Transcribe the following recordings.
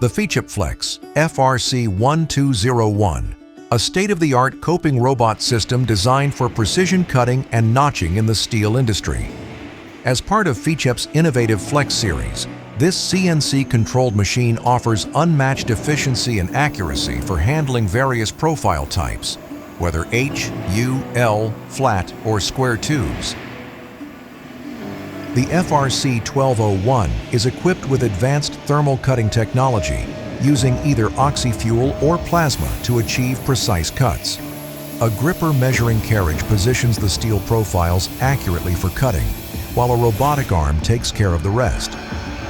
The Ficep Flex FRC 1201, a state-of-the-art coping robot system designed for precision cutting and notching in the steel industry. As part of Ficep's innovative Flex series, this CNC-controlled machine offers unmatched efficiency and accuracy for handling various profile types, whether H, U, L, flat, or square tubes. The FRC 1201 is equipped with advanced thermal cutting technology, using either Oxyfuel or plasma to achieve precise cuts. A gripper measuring carriage positions the steel profiles accurately for cutting, while a robotic arm takes care of the rest.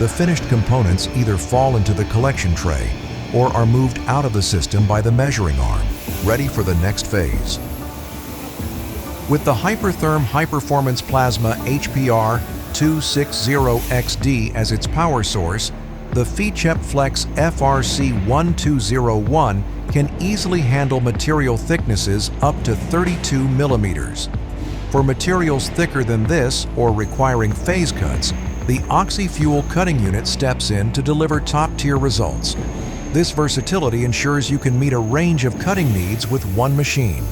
The finished components either fall into the collection tray or are moved out of the system by the measuring arm, ready for the next phase. With the Hypertherm High-Performance Plasma HPR 260XD as its power source, the Ficep Flex FRC 1201 can easily handle material thicknesses up to 32 millimeters. For materials thicker than this or requiring phase cuts, the Oxyfuel cutting unit steps in to deliver top-tier results. This versatility ensures you can meet a range of cutting needs with one machine.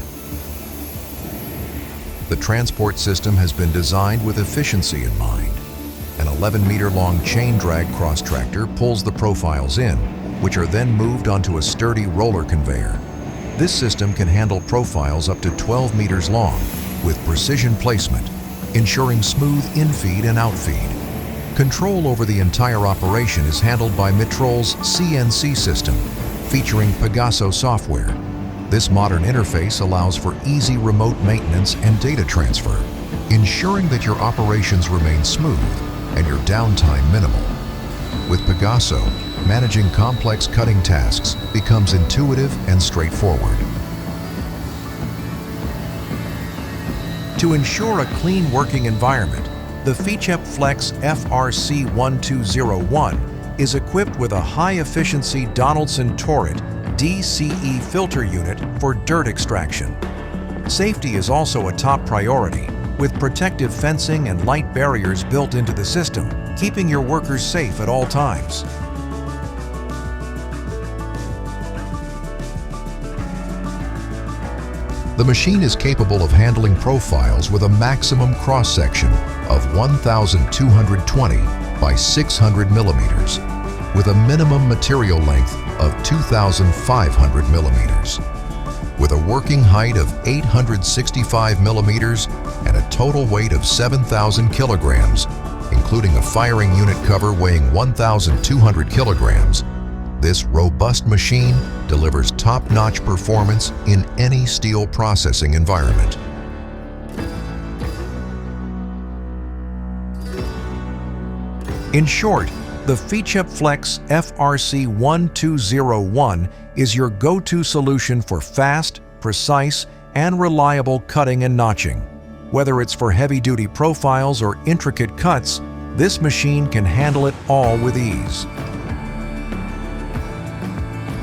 The transport system has been designed with efficiency in mind. An 11-meter-long chain drag cross-tractor pulls the profiles in, which are then moved onto a sturdy roller conveyor. This system can handle profiles up to 12 meters long with precision placement, ensuring smooth infeed and outfeed. Control over the entire operation is handled by Mitrol's CNC system, featuring Pegaso software. This modern interface allows for easy remote maintenance and data transfer, ensuring that your operations remain smooth and your downtime minimal. With Pegaso, managing complex cutting tasks becomes intuitive and straightforward. To ensure a clean working environment, the Ficep Flex FRC 1201 is equipped with a high-efficiency Donaldson Turret DCE filter unit for dirt extraction. Safety is also a top priority, with protective fencing and light barriers built into the system, keeping your workers safe at all times. The machine is capable of handling profiles with a maximum cross-section of 1,220 by 600 millimeters, with a minimum material length of 2,500 millimeters. With a working height of 865 millimeters and a total weight of 7,000 kilograms, including a firing unit cover weighing 1,200 kilograms, this robust machine delivers top-notch performance in any steel processing environment. In short, the Ficep Flex FRC 1201 is your go-to solution for fast, precise, and reliable cutting and notching. Whether it's for heavy-duty profiles or intricate cuts, this machine can handle it all with ease.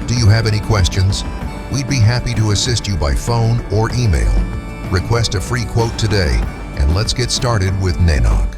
Do you have any questions? We'd be happy to assist you by phone or email. Request a free quote today, and let's get started with Nenok.